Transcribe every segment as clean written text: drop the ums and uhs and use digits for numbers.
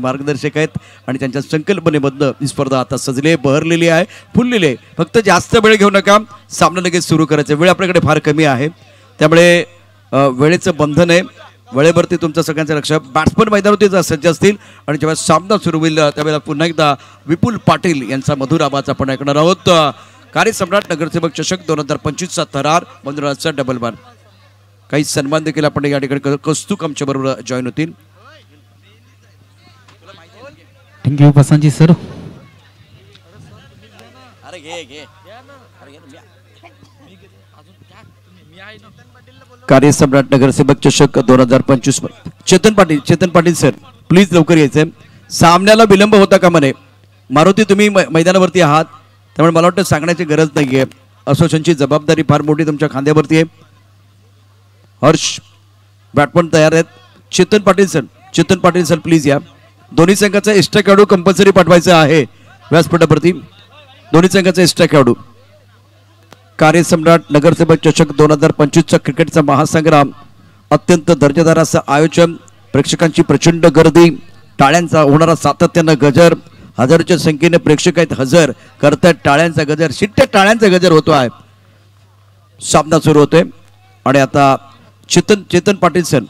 मार्गदर्शक आहेत आणि त्यांच्या संकल्पनेबद्ध ही स्पर्धा आता सजली बहरलेली आहे, फुललेली आहे. फक्त जास्त वेळ घेऊ नका, सामना लगेच सुरू करायचं. वेळ आपल्याकडे फार कमी आहे, त्यामुळे वेळेचं बंधन आहे. वेळेवरती तुमचं सगळ्यांचं लक्ष. बॅट्समन मैदानावरती सज्ज असतील आणि जेव्हा सामना सुरू होईल त्यावेळेला पुन्हा एकदा विपुल पाटील यांचा मधुर आवाज आपण ऐकणार आहोत. कार्यसम्राट नगरसेवक चषक 2025चा थरार मंजुळाचा डबल बार. काही सन्मान देखील आपण या ठिकाणी कौस्तुक आमच्या बरोबर जॉईन होतील. Thank you बसंजी sir. कार्यसम्राट नगरसेवक चषक 2025. चेतन पाटील सर प्लीज लवकर यायचंय. सामन्याला विलंब होता का म्हणे. मारुती तुम्ही मैदानावरती आहात, त्यामुळे मला वाटतं सांगण्याची गरज नाहीये. असोसिएशनची जबाबदारी फार मोठी तुमच्या खांद्यावरती आहे. हर्ष बॅटमन तयार आहेत. चेतन पाटील सर प्लीज या. दोन्ही संघाचा एक्स्ट्रा खेळाडू कंपल्सरी पाठवायचा आहे व्यासपीठावरती. दोन्ही संघाचा एक्स्ट्रा खेळाडू. कार्यसम्राट नगरसेवक चषक 2025चा क्रिकेटचा महासंग्राम. अत्यंत दर्जेदार असं आयोजन, प्रेक्षकांची प्रचंड गर्दी, टाळ्यांचा होणारा सातत्यानं गजर, हजारोच्या संख्येने प्रेक्षक आहेत हजर करतात. टाळ्यांचा गजर, शिट्ट्या टाळ्यांचा गजर होतो आहे. सामना सुरू होतोय आणि आता चेतन पाटील सर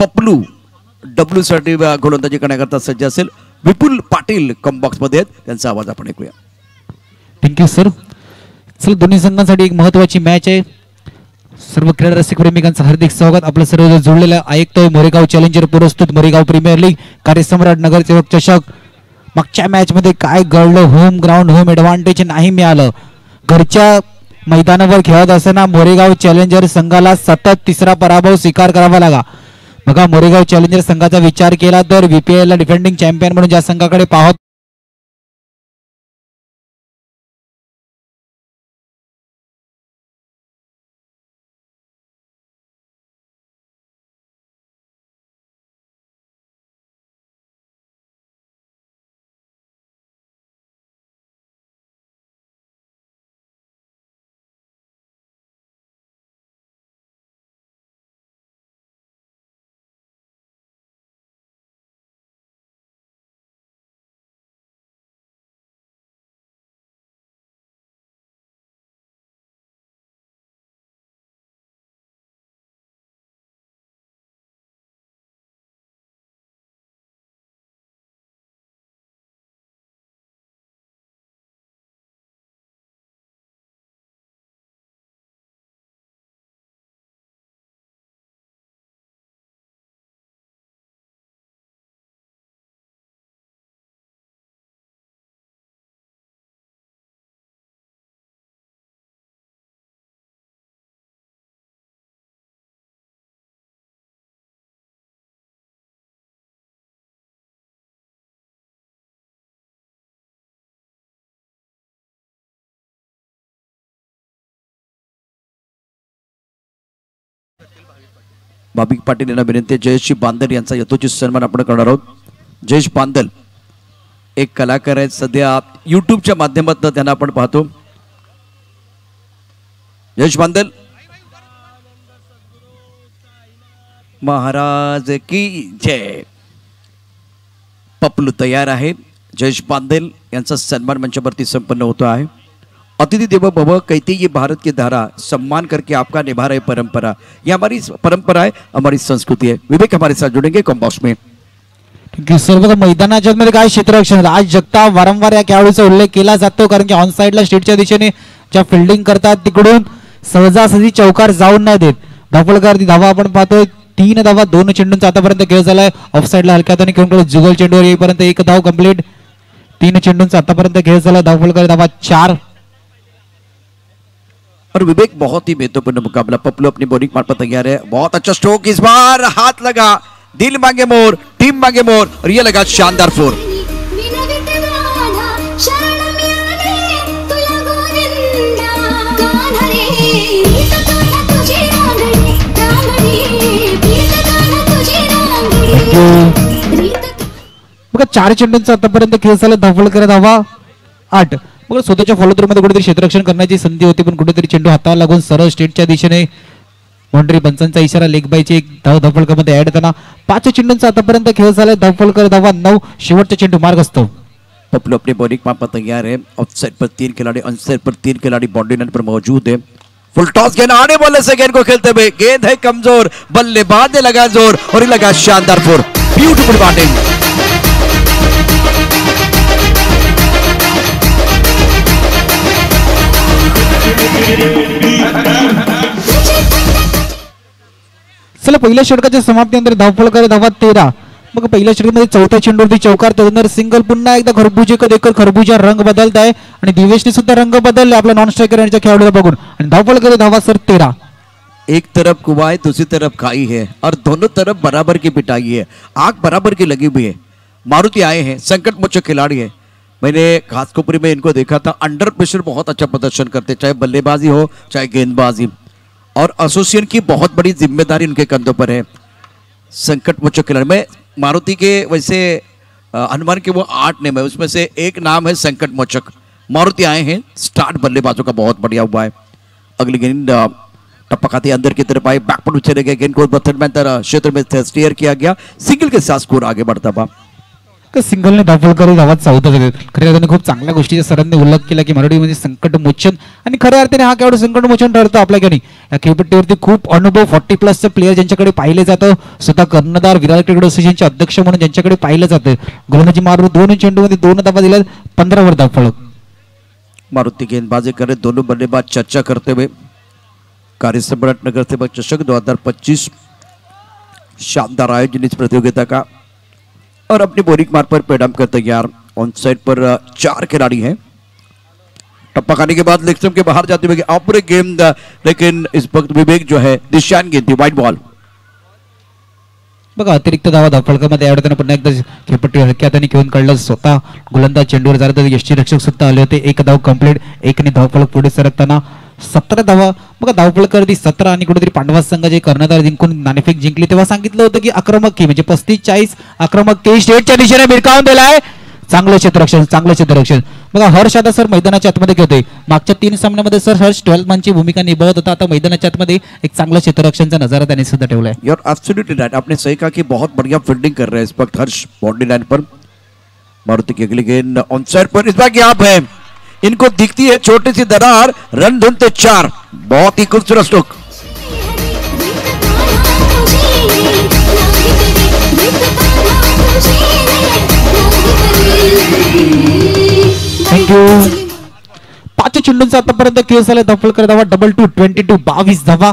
पपलू डब्ल्यू साठी गोलंदाजी करण्याकरता सज्ज असेल. विपुल पाटील कॉम्बॉक्स मध्ये आहेत, त्यांचा आवाज आपण ऐकूया. Thank you sir. चला, दोन्ही संघांसाठी एक महत्त्वाची मॅच आहे. सर्व क्रीडा रसिक प्रेमिकांचं हार्दिक स्वागत. आपलं सर्व जोडलेलं ऐकतोय मोरेगाव चॅलेंजर पुरस्कृत मोरेगाव प्रीमियर लीग कार्यसम्राट नगरसेवक चषक. मागच्या मॅच मध्ये काय घडलं, होम ग्राउंड होम ऍडव्हान्टेज नाही मिळालं. घरच्या मैदानावर खेळत असताना मोरेगाव चॅलेंजर संघाला सतत तिसरा पराभव स्वीकार करावा लागला. बघा, मोरेगाव चॅलेंजर संघाचा विचार केला तर VPL ला डिफेंडिंग चॅम्पियन म्हणून ज्या संघाकडे पाहत भाविक पाटील यांना विनंती. जयेश बांदल यांचा यथोचित सन्मान आपण करणार आहोत. जयेश बांदल एक कलाकार आहेत, सध्या युट्यूबच्या माध्यमातून त्यांना आपण पाहतो. जयेश बांदल महाराज की जय. पपलू तयार आहे. जयेश बांदल यांचा सन्मान मंचावरती संपन्न होतो आहे. अतिथि देवो भव कहते ये भारत की धारा, सम्मान करके आपका निभा रहे परंपरा. ये हमारी परंपरा है, हमारी संस्कृती है. विवेक हमारे साथ जुड़ेंगे कॉम्बॉक्स में. सर्व मैदानाच्या मध्ये काय क्षेत्ररक्षण. राज जगताप वारंवार या खेळाडूचा उल्लेख केला जातो, कारण की ऑन साइडला स्ट्रीटच्या दिशेने ज्या फिल्डिंग करतात तिकडून सहजासहजी चौकार जाऊन नाही देत. धावफलकार ती धावा आपण पाहतोय. 3 धावा 2 चेंडूंचा आतापर्यंत खेळ झालाय. ऑफ साइडला हलक्या हाताने खेळून जुगल चेंडूवर येईपर्यंत 1 धाव कंप्लीट. 3 चेंडूंचा आतापर्यंत खेळ झाला. धावफलकार धावा 4. और विवेक बहुत ही महत्वपूर्ण मुकाबला. पपलू अपनी बॉलिंग मार्फत तैयार है. बहुत अच्छा स्ट्रोक इस बार, हाथ लगा, दिल मांगे मोर, टीम मांगे मोर और ये लगा शानदार 4. बघा, 4 चेंडूंचा आतापर्यंत खेळ झाला. धावफलकार धावा 8. मग स्वतःच्या फॉलो थ्रू मध्ये कुठेतरी क्षेत्ररक्षण करण्याची संधी होती, पण कुठेतरी चेंडू हाताला लागून सरळ स्ट्रेटच्या दिशेने बाउंड्री पंचांचा इशारा, लेग बायची एक धाव धावफलकामध्ये ऍड होताना 5 चेंडूंचा आतापर्यंत खेळ झालाय. धावफलकर धावा 9, शेवटचा चेंडू मार्ग असतो. पपलू अपनी बॉलिंग माप पर तैयार है. ऑफसाइड पर 3 खिलाड़ी, ऑनसाइड पर 3 खिलाड़ी बाउंड्री लाइन पर मौजूद है. फुल टॉस गेंद आने वाले से गेंद को खेलते हुए, गेंद है कमजोर, बल्लेबाज ने लगा जोर और ये लगा शानदार फोर. Beautiful batting. चला पहिल्या षटकाच्या समाप्तीनंतर धावफलकर धावा 13. मग पहिल्या षटकामध्ये चौथ्या चेंडूवरती चौकार, त्यानंतर सिंगल. पुन्हा एकदा खरबुजे देखील खरबुजा रंग बदलत आहे आणि दिवेशने सुद्धा रंग बदलले आपल्या नॉन स्ट्रायकर यांच्या खेळाडूला बघून. आणि धावफलकर धावा सर 13. एक तरफ कुआं है, दूसरी तरफ खाई है और दोनों तरफ बराबर की पिटाई है. आग बराबर की लगी हुई है. मारुति आए हैं, संकट मोचक खिलाड़ी है. मैंने घासकोपरी में इनको देखा था, अंडर प्रेशर बहुत अच्छा प्रदर्शन करते, चाहे बल्लेबाजी हो चाहे गेंदबाजी. और एसोसिएशन की बहुत बड़ी जिम्मेदारी उनके कंधों पर है. संकट मोचक खिलाड़ी में मारुति के वैसे अनुमान के वो 8 नेम है, उसमें से एक नाम है संकट मोचक. मारुति आए हैं, स्टार्ट बल्लेबाजों का बहुत बढ़िया हुआ है. अगली गेंद टप्पा खाते अंदर की तरफ आई, बैक पर चले गए, गेंद को बथर क्षेत्र में स्टीयर किया गया. सिंगल के साथ स्कोर आगे बढ़ता था. सिंगलने धावफलकर धावात 14. खऱ्या अर्थाने खूप चांगल्या गोष्टीचा सरांनी उल्लेख केला की मराठीमध्ये संकट मोचन, आणि खऱ्या अर्थाने हा केवळ संकट मोचन ठरतो आपल्या ठिकाणी. या खेळपट्टीवरती खूप अनुभव 40+ प्लेयर ज्यांच्याकडे पाहिले जातं, स्वतः कर्णधार विराट क्रिकेट असोसिएशनचे अध्यक्ष म्हणून ज्यांच्याकडे पाहिलं जातं. गोलंदाजी मारून 2 चेंडूमध्ये 2 धावा दिल्या, 15 वर धावफलक. मारुति गेंदबाजी कर रहे, दोनों बल्लेबाज चर्चा करते हुए. कार्य सम्राट नगर सेवक चषक 2025 शानदार आयोजन इस प्रतियोगिता का. और अपनी बोरिंग मार्ग पर पैडम कर तैयार. ऑन साइड पर 4 खिलाड़ी हैं. टप्पा खाने के बाद लेग स्टंप के बाहर जाते हुए आपरे गेंद, लेकिन इस वक्त विवेक जो है दिशान गेंद थी, वाइट बॉल. बघा अतिरिक्त धावा धावफलकामध्ये ऍड होताना पुन्हा एकदा खेळपट्टी हलक्या हाताने घेऊन काढलं. स्वतः गोलंदाज चेंडूवर झाला तर यष्टीरक्षक सुद्धा आले होते. 1 धाव कंप्लीट, 1ने धावफलक पुढे सरकताना 17 धावा. बघा धावफलक 17 आणि कुठेतरी पांडवा संघाचे कर्णधार जिंकून नाणेफेक जिंकली. तेव्हा सांगितलं होतं की आक्रमक की म्हणजे 35-40 आक्रमक के स्टेटच्या दिशेने भिरकावून दिलाय. चांगलं क्षेत्ररक्षण, चांगलं क्षेत्ररक्षण. बघा हर्ष आता सर मैदानाच्या आतमध्ये खेळतोय. मागच्या 3 सामन्यामध्ये सर हर्ष 12 मॅनची भूमिका निभावत होता. आता मैदानाच्या आतमध्ये एक चांगला क्षेत्ररक्षणचा नजारा त्याने सुद्धा ठेवलाय. You are absolutely right. आपने सही कहा कि बहुत बढ़िया फील्डिंग कर रहे हैं इस वक्त हर्ष बाउंड्री लाइन पर. मारुति की अगली गेंद ऑन साइड पर, इस बार की आप है, इनको दिखती है छोटी सी दरार, रन ढूंढते 4. बहुत ही खूबसूरत स्ट्रोक. थँक्यू. 5 चेंडूंचा आतापर्यंत खेळ झाला. धावफलकर धावा 22, 22 धावा.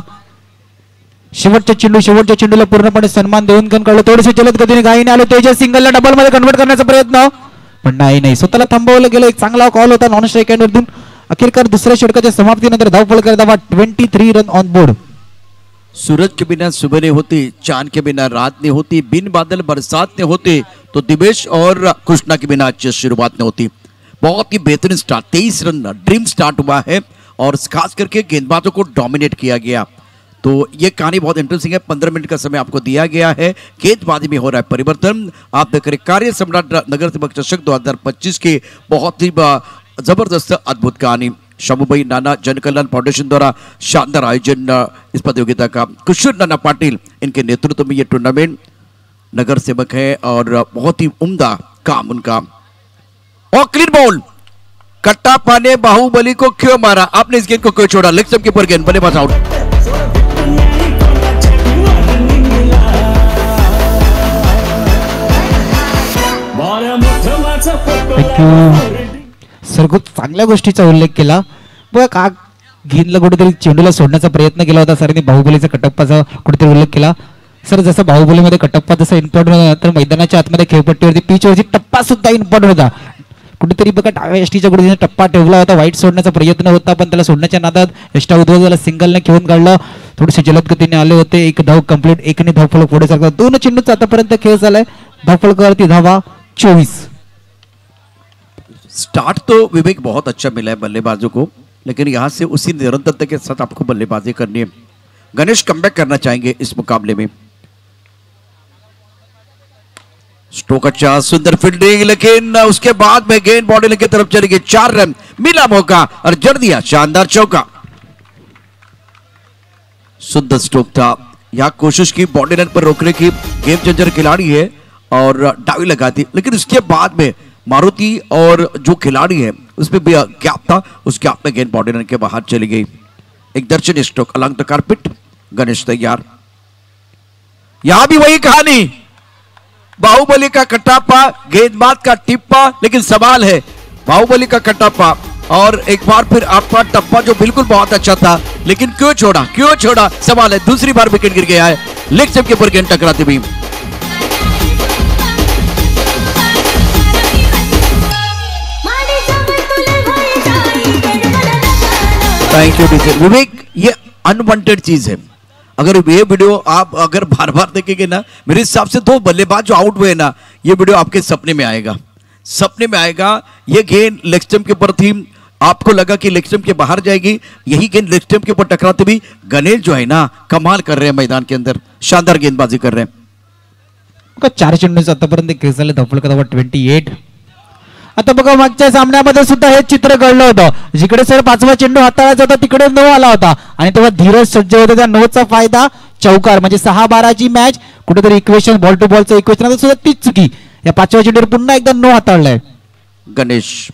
शेवटच्या चेंडूला पूर्णपणे सन्मान देऊन काढलं. थोडेसे जलद गतीने गाईने आलो. तेजस सिंगलला डबल मध्ये कन्वर्ट करण्याचा प्रयत्न, पण नाही, स्वतःला थांबवलं गेलं. एक चांगला कॉल होता नॉन स्ट्राईक हँडवरतून. अखेरकार दुसऱ्या षटकाच्या समाप्तीनंतर धावफलकर धावा 23 रन ऑन बोर्ड. सूरज के बिना सुबह नहीं होती, चांद के बिना रात नहीं होती, बिन बादल बरसात नहीं होती, तो दिवेश और कृष्णा के बिना अच्छी शुरुआत नहीं होती. बहुत ही बेहतरीन स्टार्ट, 23 रन ड्रीम स्टार्ट हुआ है और खास करके गेंदबाजों को डोमिनेट किया गया. तो ये कहानी बहुत इंटरेस्टिंग है. 15 मिनट का समय आपको दिया गया है. गेंदबाजी में हो रहा है परिवर्तन. आप देख रहे कार्य सम्राट नगर सेवक चषक 2025 की बहुत ही जबरदस्त अद्भुत कहानी. शंभूभाई नाना जन कल्याण फाउंडेशन द्वारा शानदार आयोजन इस प्रतियोगिता का. किशोर नाना पाटिल इनके नेतृत्व में ये टूर्नामेंट नगर सेवक है और बहुत ही उम्दा काम उनका. और क्लीन बॉल, कट्टा पाने बाहुबली को क्यों मारा, आपने इस गेंद को क्यों छोड़ा. लेग स्टंप के ऊपर गेंद, बल्लेबाज आउट. सर खूप चांगल्या गोष्टीचा उल्लेख केला. बघा का गेंदला कुठेतरी चेंडूला सोडण्याचा प्रयत्न केला होता सरांनी. बाहुबलीचा कटप्पाचा कुठेतरी उल्लेख केला. सर जसं बाहुबलीमध्ये कटप्पा जसा इम्पॉर्टंट होता, तर मैदानाच्या आतमध्ये खेळपट्टीवरती पिचवरती टप्पा सुद्धा इम्पॉर्टंट होता. कुठेतरी बघा डाव्या यष्टीच्या कुठेतरी टप्पा ठेवला होता. वाईट सोडण्याचा प्रयत्न होता, पण त्याला सोडण्याच्या नादात यष्टा उद्ध्वस्त सिंगलने घेऊन काढलं. थोडेसे जलद गतीने आले होते. 1 धाव कंप्लीट, 1ने धावफलक पुढे सरकला. 2 चेंडूचा आतापर्यंत खेळ झालाय. धावफलकावरती धावा 24. स्टार्ट तो विवेक बहुत अच्छा मिला है बल्लेबाजों को, लेकिन यहाँ से उसी निरंतरता के साथ आपको बल्लेबाजी करनी है. गणेश कमबैक करना चाहेंगे इस मुकाबले में. स्ट्रोक अच्छा, सुंदर फील्डिंग, लेकिन उसके बाद में गेंद बॉडी की तरफ चली गई. 4 रन मिला मौका और जड़ दिया शानदार चौका. शुद्ध स्ट्रोक था। यहाँ कोशिश की बॉडी रन पर रोकने की, गेम चेंजर खिलाड़ी है और डावी लगाती, लेकिन उसके बाद में मारुति और जो खिलाड़ी है उसमें भी गैप था, उस गैप में गेंद बॉडी रन के बाहर चली गई। एक दर्शनीय stroke along the carpet. Ganesh तैयार। यहां भी वही कहानी, बाहुबली का कटापा, गेंदबाज का टिप्पा, लेकिन सवाल है बाहुबली का कटापा और एक बार फिर आपका टप्पा जो बिल्कुल बहुत अच्छा था, लेकिन क्यों छोड़ा सवाल है। दूसरी बार विकेट गिर गया है, लेग स्टंप के ऊपर गेंद टकराती हुई। थैंक यू विवेक। ये अनवांटेड चीज है। अगर ये वीडियो आप अगर बार बार देखेंगे ना, मेरे हिसाब से 2 बल्लेबाज जो आउट हुए ना, ये वीडियो आपके सपने में आएगा। ये गेंद लेग स्टंप के ऊपर थी, आपको लगा कि लेग स्टंप के बाहर जाएगी, यही गेंद लेग स्टंप के ऊपर टकराते भी गणेश जो है ना कमाल कर रहे हैं, मैदान के अंदर शानदार गेंदबाजी कर रहे हैं। 4 चेंडूंचा आतापर्यंत खेळ झाले, धावफलक क्रमांक 28। आता बघा मागच्या सामन्यामध्ये सुद्धा हे चित्र घडलं होतं, जिकडे सर 5वा चेंडू हाताळायचा होता तिकडे 9 आला होता आणि तेव्हा धीरज सज्ज होते, त्या 9चा फायदा चौकार, म्हणजे 6-12ची मॅच कुठेतरी इक्वेशन बॉल टू बॉलचं इक्वेशन आता सुद्धा तीच चुकी। या 5व्या चेंडूवर पुन्हा एकदा 9 हाताळलाय गणेश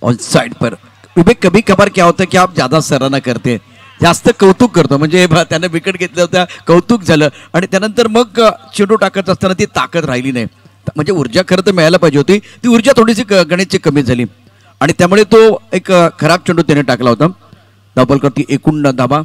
ऑन साइड पर। विवेक कभी कभार क्या होता है कि आप ज्यादा सराहना करते हैं, जास्त कौतुक करतो, म्हणजे त्याने विकेट घेतल्या होत्या, कौतुक झालं आणि त्यानंतर मग चेंडू टाकत असताना ती ताकद राहिली नाही, म्हणजे ऊर्जा खरं तर मिळायला पाहिजे होती, ती ऊर्जा थोडीशी गणेशची कमी झाली आणि त्यामुळे तो एक खराब चेंडू त्याने टाकला होता। डबल करती एकूण धावा।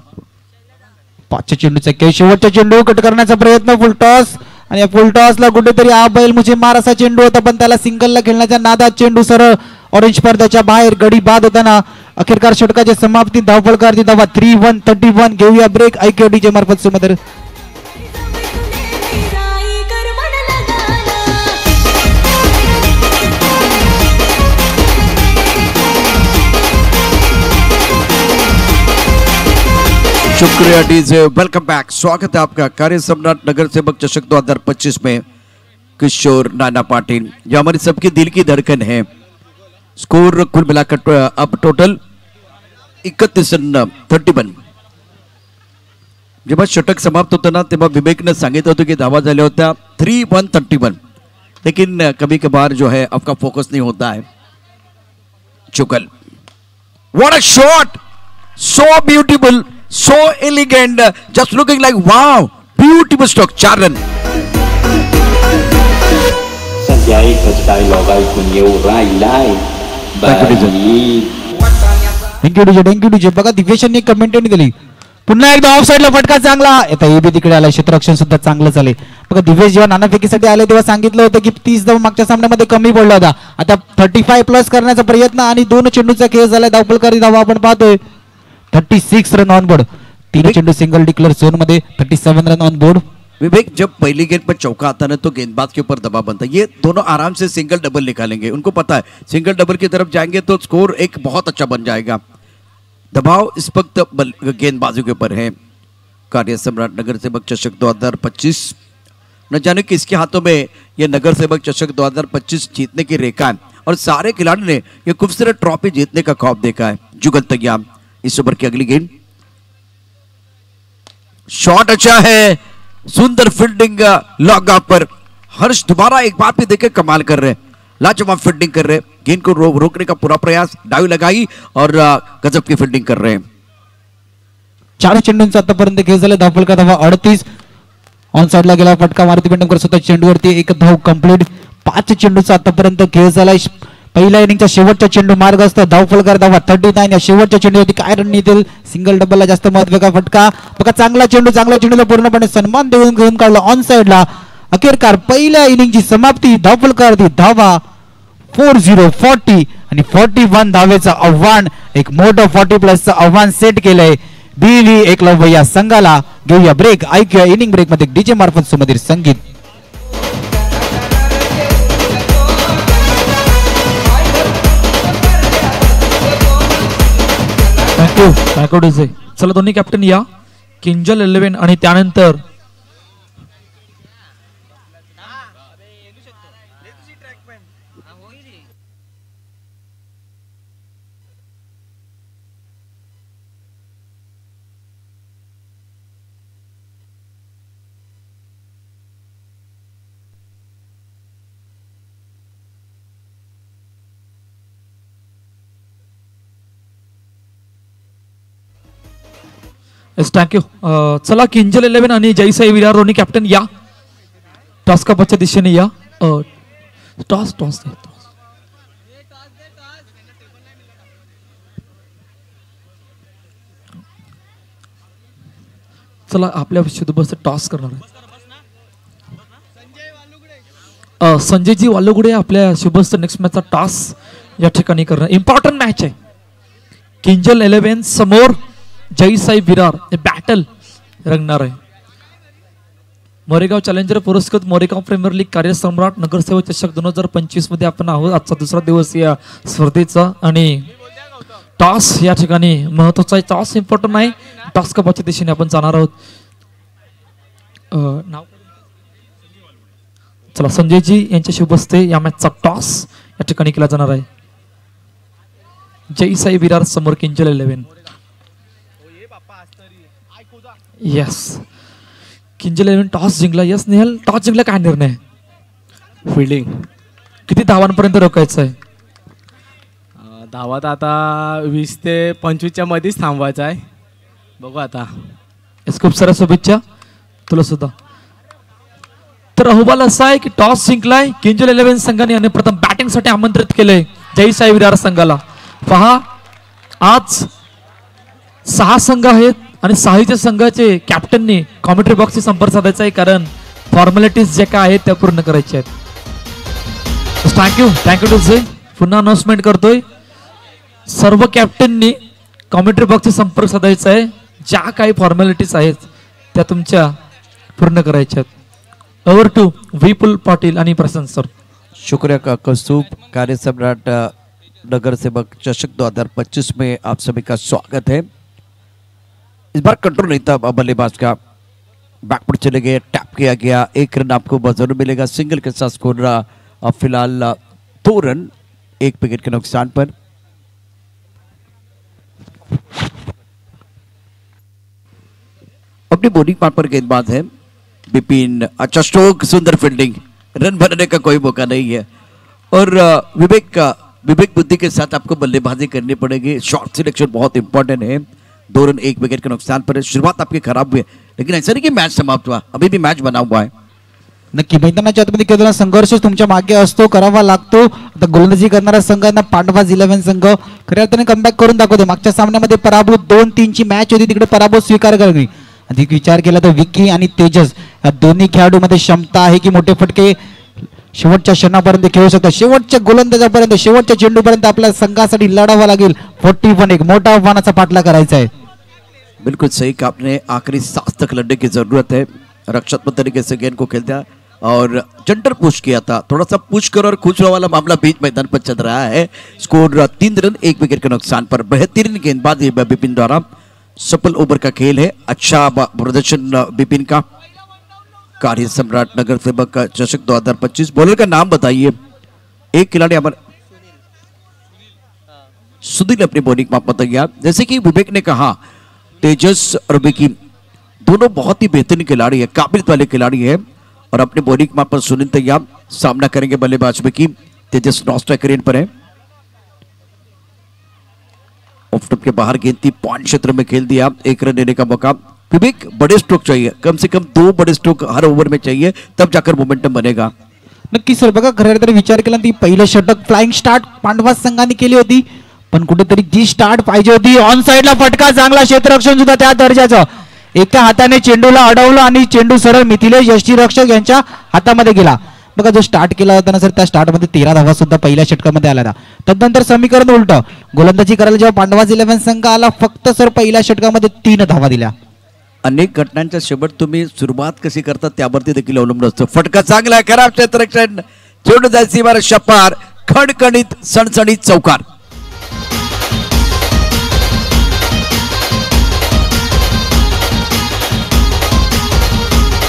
5च्या चेंडूचा खेळ, शेवटचा चेंडू कट करण्याचा प्रयत्न, फुल टॉस आणि या फुल टॉसला कुठेतरी आ बैल मुझे मार असा चेंडू होता, पण त्याला सिंगलला खेळण्याच्या नादात चेंडू सरळ ऑरेंज पडद्याच्या बाहेर गडी बाद होताना अखेरकार षटकाच्या समाप्ती धावफलकाची धावा 3-1-31। घेऊया ब्रेक, ऐक्यू डीजे मार्फत सुमधर। शुक्रिया डीजे, वेलकम बैक, स्वागत है आपका कार्य सम्राट नगर सेवक चषक 2025 में। किशोर नाना पाटिल जो हमारी सबकी दिल की धड़कन है। स्कोर कुल मिलाकर अब टोटल 31-31। जेव्हा षटक समाप्त होतं ना तेव्हा विवेकने सांगितलं होतं की धावा झाल्या होत्या 3-1-31, लेकिन कभी कभार जो है आपका फोकस नहीं होता है। चुकल, what a shot, so beautiful, so elegant, just looking like wow, beautiful stroke, 4 run. Sanjay dialogue ऐकून येऊ राहिलाय थँक्यू डीजे। बघा दिवेशांनी कमेंट दिली, पुन्हा एकदा ऑफ साइडला फटका चांगला, आता एबी तिकडे आला, क्षेत्ररक्षण सुद्धा चांगलं झाले। बघा दिवेश जेव्हा नाणेफेकीसाठी आले तेव्हा सांगितलं होतं की 30 धावा मागच्या सामन्यामध्ये कमी पडला होता, आता 35 प्लस करण्याचा प्रयत्न आणि 2 चेंडूचा खेळ झालाय। धावफलकारी धावा आपण पाहतोय 36 रन ऑन बोर्ड, 3 चेंडू सिंगल डिक्लेअर जोन मध्ये 37 रन ऑन बोर्ड। विवेक जब पहली गेंद पर चौका आता है तो गेंदबाज के ऊपर दबाव बनता है, ये दोनों आराम से सिंगल डबल निकालेंगे, उनको पता है सिंगल डबल की तरफ जाएंगे तो स्कोर एक बहुत अच्छा बन जाएगा। दबाव इस वक्त गेंदबाजों के ऊपर है। कार्य सम्राट नगर सेवक चषक 2025, न जाने किसके हाथों में ये नगर सेवक चषक 2025 जीतने की रेखा है और सारे खिलाड़ियों ने ये खूबसूरत ट्रॉफी जीतने का ख्वाब देखा है। जुगल तैयार, इस ओवर की अगली गेंद, शॉट अच्छा है, सुंदर फील्डिंग लॉग ऑफ पर। हर्ष दोबारा एक बार भी देखे कमाल कर रहे हैं, लाजवाब फील्डिंग कर रहे हैं, गेंद को रोकने का पूरा प्रयास, डावी लगाई और गजब की फील्डिंग कर रहे हैं। 4 चेंडूंचा आतापर्यंत खेळ झाला, धावफलका धावा 38। ऑन साइडला गेला फटका, मारुती पेंडमकर स्वतः चेंडूवरती एक धाव कंप्लीट। 5 चेंडूचा आतापर्यंत खेळ झालाय, पहिल्या इनिंगचा शेवटचा चेंडू मार्ग असतो, धावफलकार धावा 39। या शेवटच्या चेंडूवरती काय रण येतील, सिंगल डबलला जास्त महत्व का फटका, बघा चांगला चेंडूला पूर्णपणे सन्मान देऊन घेऊन काढला ऑन साइडला। अखेरकार पहिल्या इनिंगची समाप्ती, धावफलकार धावा 40 आणि 41 धावेचं आव्हान, एक मोठं 40 प्लसचं आव्हान सेट केलंय बीव्ही एकलव्य या संघाला। घेऊया ब्रेक, ऐकूया इनिंग ब्रेक मध्ये डीजे मार्फत सुमधीर संगीत। Thank you DJ. चला दोन्ही कॅप्टन या, किंजल 11 आणि त्यानंतर येस थँक्यू. चला किंजल 11 आणि जयसाई विरार दोन्ही कॅप्टन या. टॉस कपाच्या दिशेने या. टॉस टॉस चला आपल्या शुद्धबस टॉस करणार आहे. संजयजी वालुगुडे आपल्या शुभस्त नेक्स्ट मॅचचा टॉस या ठिकाणी करणार. इम्पॉर्टंट मॅच आहे. किंजल 11 समोर जयसाई विरार हे बॅटल रंगणार आहे. मोरेगाव चॅलेंजर पुरस्कृत मोरेगाव प्रीमियर लीग कार्यसम्राट नगरसेवक चषक 2025 मध्ये आपण आहोत. आजचा दुसरा दिवस या स्पर्धेचा आणि टॉस या ठिकाणी महत्वाचा आहे. टॉस इम्पॉर्टंट आहे. टॉस कपाच्या दिशेने आपण जाणार आहोत. नाव चला संजयजी यांच्या शुभ हस्ते या मॅचचा टॉस या ठिकाणी केला जाणार आहे. जयसाई विरार समोर किंजल 11. यस किंजल 11 टॉस जिंकला. यस नेहल टॉस जिंकला. काय निर्णय? फिल्डिंग. किती धावांपर्यंत रोखायचं आहे? धावात आता 20 ते 25च्या मध्येच थांबवायचं आहे. बघू आता. यस खूप साऱ्या शुभेच्छा तुला सुद्धा. तर अहवाल असा आहे की टॉस जिंकलाय किंजल 11 संघाने आणि प्रथम बॅटिंगसाठी आमंत्रित केलंय जयसाई विरार संघाला. पहा आज 6 संघ आहेत आणि 6च्या संघाचे कॅप्टननी कॉमेंट्री बॉक्सशी संपर्क साधायचा आहे कारण फॉर्मॅलिटीज जे काय आहेत त्या पूर्ण करायच्या आहेत. थँक्यू टू जे. पुन्हा अनाउन्समेंट करतोय. सर्व कॅप्टननी कॉमेंट्री बॉक्सशी संपर्क साधायचा आहे. ज्या काही फॉर्मॅलिटीज आहेत त्या तुमच्या पूर्ण करायच्या आहेत. ओव्हर टू विपुल पाटील आणि प्रशांत सर. शुक्रिया का कसूब. कार्यसम्राट नगरसेवक चषक 2025 में आप सभी का स्वागत है. इस बार कंट्रोल नहीं था बल्लेबाज का. बैकफुट चले गए, टैप किया गया. 1 रन आपको जरूर मिलेगा. सिंगल के साथ स्कोर फिलहाल 2 रन 1 विकेट के नुकसान पर. अपनी बॉलिंग पार्ट पर गेंदबाज है बिपिन. अच्छा स्ट्रोक, सुंदर फील्डिंग. रन बनाने का कोई मौका नहीं है. और विवेक बुद्धि के साथ आपको बल्लेबाजी करनी पड़ेगी. शॉट सिलेक्शन बहुत इंपॉर्टेंट है. 2 रन 1 विकेट के नुकसान पर. शुरुआत आपकी खराब हुई है लेकिन ऐसा नहीं कि मैच समाप्त हुआ. अभी भी मैच बना हुआ है. नक्की मैदानाच्या आतमध्ये खेळताना संघर्ष तुमच्या मागे असतो, करावा लागतो. आता गोलंदाजी करणारा संघांना पांडवाज 11 संघ खऱ्या अर्थाने कमबॅक करून दाखवते. मागच्या सामन्यामध्ये पराभूत 2-3 ची मॅच होती, तिकडे पराभव स्वीकार करणे. अधिक विचार केला तर विकी आणि तेजस या दोन्ही खेळाडूंमध्ये क्षमता आहे की मोठे फटके शेवटच्या क्षणापर्यंत खेळू शकतात. शेवटच्या गोलंदाजापर्यंत, शेवटच्या चेंडूपर्यंत आपल्या संघासाठी लढावं लागेल. 41 एक मोठा आव्हानाचा पाठला करायचा आहे. बिल्कुल सही कहा आपने. आखिरी सांस तक लड़ने की जरूरत है. रक्षात्मक तरीके से गेंद को खेलता और जंटर पुश किया था. थोड़ा सा पुश कर और खुश वाला मामला बीच मैदान पर चल रहा है. स्कोर 3 रन 1 विकेट के नुकसान पर. बेहतरीन गेंदबाजी बिपिन द्वारा. सफल ओवर का खेल है. अच्छा प्रदर्शन बिपिन का. कार्य सम्राट नगर सेवक चषक 2025. बॉलर का नाम बताइए. एक खिलाड़ी हमारे सुधीर अपनी बॉलिंग में बताइए. जैसे कि विवेक ने कहा तेजस और विकी दोनों बहुत ही बेहतरीन खिलाड़ी है, काबिलियत वाले खिलाड़ी है. और अपने बॉलिंग माप पर सुनील तैयार सामना करेंगे बल्लेबाज विकी. तेजस नॉन स्ट्राइकर एंड पर है. ऑफ टॉप के बाहर गेंद थी, पॉइंट क्षेत्र में खेल दिया. 1 रन लेने का मौका. विवेक बड़े स्ट्रोक चाहिए, कम से कम 2 बड़े स्ट्रोक हर ओव्हर में चाहिए, तब जाकर मोमेंटम बनेगा. नक्की सर बघा खऱ्या अर्थाने विचार केला ती पहिलं षटक फ्लाइंग स्टार्ट पांडवाज संघाने केली होती, पण कुठेतरी जी स्टार्ट पाहिजे होती. ऑन साइडला फटका चांगला, क्षेत्ररक्षण सुद्धा त्या दर्जाचं. एका हाताने चेंडूला अडवलं आणि चेंडू सरळ मिथिलेश यष्टीरक्षक यांच्या हातामध्ये गेला. बघा जो स्टार्ट केला होता ना सर, त्या स्टार्ट मध्ये 13 धावा सुद्धा पहिल्या षटकामध्ये आला. तदनंतर समीकरण उलट, गोलंदाजी करायला जेव्हा पांडवाज 11 संघ आला फक्त सर पहिल्या षटकामध्ये 3 धावा दिल्या. अनेक घटनांच्या शेवट तुम्ही सुरुवात कशी करता त्यावरती देखील अवलंबून असतो. फटका चांगला आहे, खराब क्षेत्ररक्षण, चेंडू जायची बार शपार, खणखणीत सणसणीत चौकार.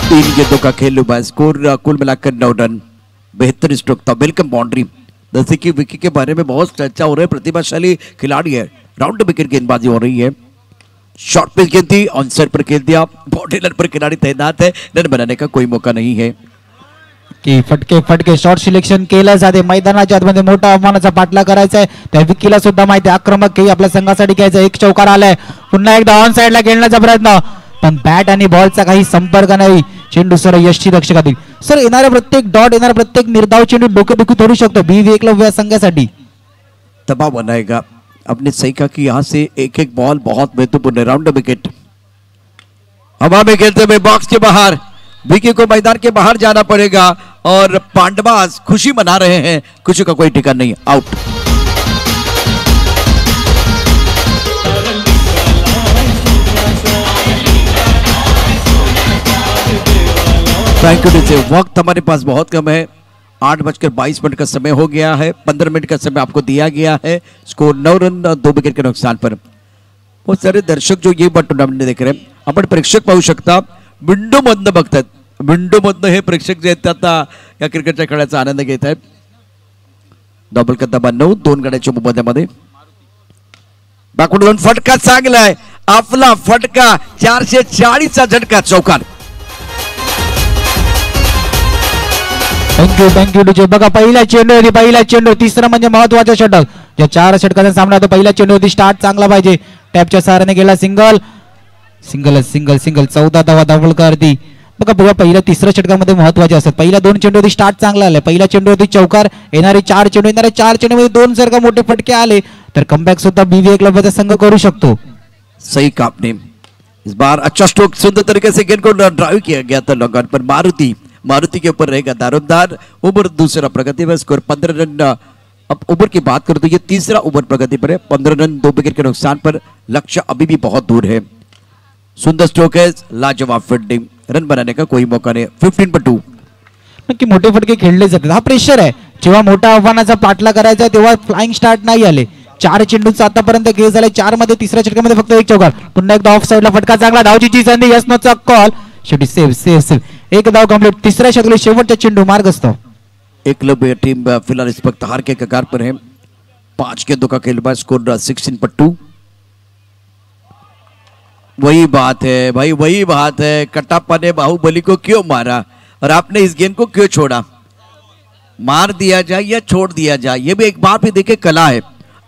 तीन गेंदों का खेल हुआ. स्कोर कुल मिलाकर 9 रन. बेहतर स्ट्रोक था, वेलकम बाउंड्री. जैसे कि विकी के बारे में बहुत चर्चा हो रही है, प्रतिभाशाली खिलाड़ी है, राउंड विकेट गेंदबाजी हो रही है. शॉर्ट पिच गेंद थी, ऑन साइड पर खेल दिया. बॉडी लाइन पर खिलाड़ी तैनात है, रन बनाने का कोई मौका नहीं है. की फटके फटके शॉर्ट सिलेक्शन केलं जाते. मैदानाच्या आतमध्ये मोठा आव्हानाचा पाठला करायचा आहे. त्या विकीला सुद्धा माहिती आहे आक्रमक खेळी आपल्या संघासाठी घ्यायचा. एक चौकार आलाय. पुन्हा एकदा ऑन साइडला खेळण्याचा प्रयत्न, पण बॅट आणि बॉलचा काही संपर्क नाही. चेंडू सर यष्टी रक्षकातील. सर येणाऱ्या प्रत्येक डॉट, येणारा प्रत्येक निर्धाव चेंडू डोकेदुखी ठरू शकतो BV एकलव्य संघासाठी. दबाव बनाएगा. आपने सही कहा कि यहाँ से एक एक बॉल बहुत महत्वपूर्ण है. राउंड विकेट हवा में खेलते हुए बॉक्स के बाहर, विकी को मैदान के बाहर जाना पड़ेगा और पांडवास खुशी मना रहे हैं. खुशी का कोई ठिकाना नहीं. आउट. Thank you DJ. वक्त हमारे पास बहुत कम है. 8:22 का समय हो गया है. 15 मिनट का समय आपको दिया गया है. स्कोर 9 रन 2 विकेट के नुकसान पर. बहुत सारे दर्शक जो ये टूर्नामेंट देख रहे हैं, आपण प्रेक्षक पाहू शकता. विंडो मधनं बघतात. विंडो मधनं हे प्रेक्षक जे आहेत आता या क्रिकेटच्या खेळाचा आनंद घेत आहेत. डबल का दबा 9, 2 गड्याच्या मुबद्यामध्ये बाकडून फटका चांगला आहे. आपला फटका 440चा झटका चौकार. Thank you DJ. बघा पहिला चेंडू तिसरा म्हणजे महत्वाचा षटक. ज्या 4 षटकाचा सामना होता, पहिला चेंडू होती. स्टार्ट चांगला पाहिजे. टॅपच्या सहाऱ्याने गेला. सिंगल 14 धावा धावलकारती. बघा पहिल्या तिसऱ्या षटकामध्ये महत्वाचे असतात. पहिला 2 चेंडू होती. स्टार्ट चांगला आलाय. पहिला चेंडू होती चौकार. येणारे 4 चेंडू मध्ये 2 जर का मोठे फटके आले तर कमबॅक सुद्धा BV एकलव्याचा संघ करू शकतो. सही कहा आपने. इस बार अच्छा स्ट्रोक सुंदर तरीके से गेंद को ड्राइव किया गया था लॉन्ग ऑन पर. मारुति के ऊपर रहेगा दारोमदार. ओवर दूसरा प्रगति पर. Score 15 run. अब ओवर की बात करूं तो ये तीसरा ओवर प्रगति पर है. 15 रन 2 विकेट के नुकसान पर. लक्ष्य अभी भी बहुत दूर है. सुंदर स्ट्रोक है. लाजवाब फील्डिंग. रन बनाने का कोई मौका नहीं. 15/2. नक्की मोठे फटके खेळले जातात. हा प्रेशर आहे. जेव्हा मोठ्या आव्हानाचा पाठला करायचा तेव्हा फ्लाइंग स्टार्ट नाही आले. 4 चेंडूंचा आतापर्यंत खेळ झालाय. 4 मध्ये तिसऱ्या षटकामध्ये फक्त एक चौकार. पुन्हा एकदा ऑफ साइडला फटका चांगला. धावची संधी. यशनोचा कॉल. शेवटी सेव्ह. एक धाव कंप्लीट. तिसऱ्या षटकातील शेवटचा चेंडू मार्गस्थ. एकलव्य टीम फिलहाल इस वक्त हार के कगार पर है. 5 गेंदों का खेलबाज. स्कोर 16/2. वही बात है भाई, वही बात है. कटप्पा ने बाहुबली को क्यों मारा और आपने इस गेंद को क्यों छोड़ा? मार दिया जाए या छोड़ दिया जाए, ये भी एक बार भी देखे कला है.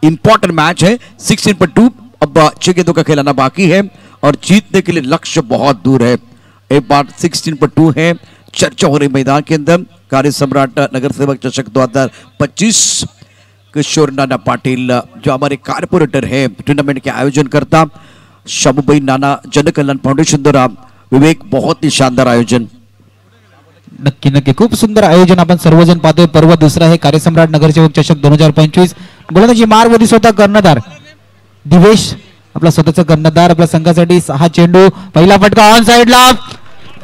इंपॉर्टेंट मैच है. 16/2. अब 6 गेंदों का खेलाना बाकी है और जीतने के लिए लक्ष्य बहुत दूर है. एक बार 16/2 है. चर्चा हो रही मैदान के अंदर. कार्य सम्राट नगर सेवक चषक 2025 किशोर नाना पाटिल जो हमारे कारपोरेटर है टूर्नामेंट के आयोजन करता. शाबूबाई नाना जनकल्याण फाउंडेशन द्वारा विवेक बहुत ही शानदार आयोजन. नक्की खूप सुंदर आयोजन आपण सर्वजण पाहतोय. पर्व दुसरा आहे कार्यसम्राट नगरसेवक चषक 2025. गोलंदाजी मारवरी स्वतः कर्णधार दिवेश आपला स्वतःचा कर्णधार. आपल्या संघासाठी 6 चेंडू. पहिला फटका ऑन साइडला.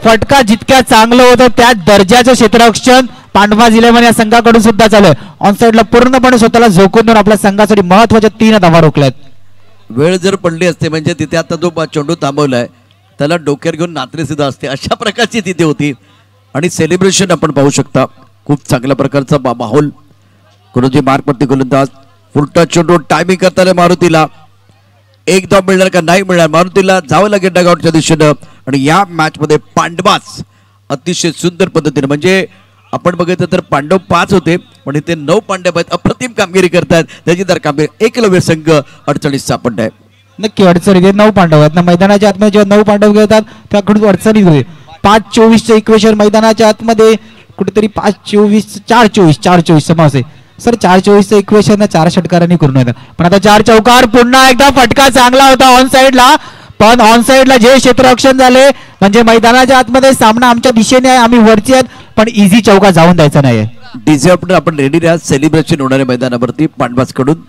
फटका जितक्या चांगलं होतं त्या दर्जाचं क्षेत्ररक्षण पांडवाज 11 या संघाकडून सुद्धा चालू आहे. ऑन साइडला पूर्णपणे स्वतःला झोकून देऊन आपल्या संघासाठी महत्वाच्या 3 धावा रोखल्यात. वेळ जर पडली असते म्हणजे तिथे आता जो चेंडू थांबवलाय त्याला डोक्यावर घेऊन नात्रे सुद्धा असते अशा प्रकारची तिथे होती. आणि सेलिब्रेशन आपण पाहू शकता. खूप चांगल्या प्रकारचा माहोल. गुरुजी मार्कवरती गोलंदाज. फुलटा चेंडू टायमिंग करताना मारुतीला एक धाव मिळणार का नाही मिळणार. मारुतीला जावं लागेल डगआउटच्या दिशेनं. आणि या मॅच मध्ये पांडवाच अतिशय सुंदर पद्धतीने म्हणजे आपण बघितलं तर पांडव 5 होते पण इथे 9 पांडव आहेत. अप्रतिम कामगिरी करतात. त्याची तर कामगिरी. एकलव्य संघ अडचणीत सापडलाय. नक्की अडचणीत 9 पांडव आहेत ना मैदानाच्या आतमध्ये. जेव्हा 9 पांडव घेतात त्याकडून अडचणीत होते. 5-24चं इक्वेशन मैदानाच्या आतमध्ये कुठेतरी 5-24 4-24 समास आहे. सर 4-24चं इक्वेशन 4 षटकारांनी करून येतात. पण आता 4 चौकार. पुन्हा एकदा फटका चांगला होता ऑन साइडला. पण ऑन साइडला जे क्षेत्ररक्षण झाले म्हणजे मैदानाच्या आतमध्ये सामना आमच्या दिशेने आहे. आम्ही वरची आहेत पण इझी चौका जाऊन द्यायचा नाहीये. डीजे आपण रेडी राहा. सेलिब्रेशन होणार आहे मैदानावरती पांडवाज कडून.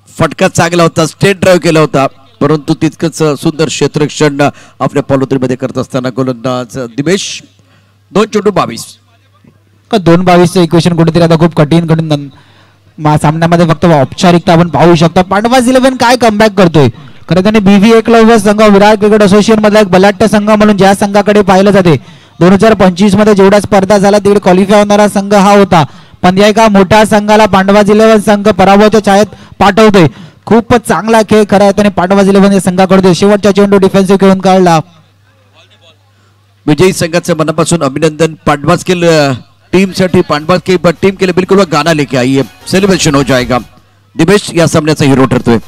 फटका चांगला होता. स्टेट ड्राईव्ह केला होता परंतु तितकंच सुंदर क्षेत्ररक्षण आपल्या पॉलोत्रीमध्ये करत असताना गोलंदाज दिवेश. 2 चेंडू 22. 2-22चं इक्वेशन कुठेतरी आता खूप कठीण सामन्यामध्ये फक्त औपचारिकता आपण पाहू शकता. पांडवाज 11 काय कमबॅक करतोय. खरं त्याने BV एकलव्य संघ विराट क्रिकेट असोसिएशन मधला एक बलाढ्य संघ म्हणून ज्या संघाकडे पाहिलं जाते 2025 मध्ये जेवढा स्पर्धा झाला तिकडे क्वालिफाय होणारा संघ हा होता. पण या एका मोठ्या संघाला पांडवाज 11 संघ पराभवाच्या छायेत पाठवतोय. खूपच चांगला खेळ खरा आहे त्याने पांडवाज 11 या संघाकडे. शेवटचा चेंडू डिफेन्सिव्ह खेळून काढला. विजयी संघाचं मनापासून अभिनंदन। पांडवास्किल टीम साठी पांडवास्किल टीम के लिए बिल्कुल वो गाना लेके आई है, सेलिब्रेशन हो जाएगा। दिवेश या सामन्याचा हिरो ठरतोय।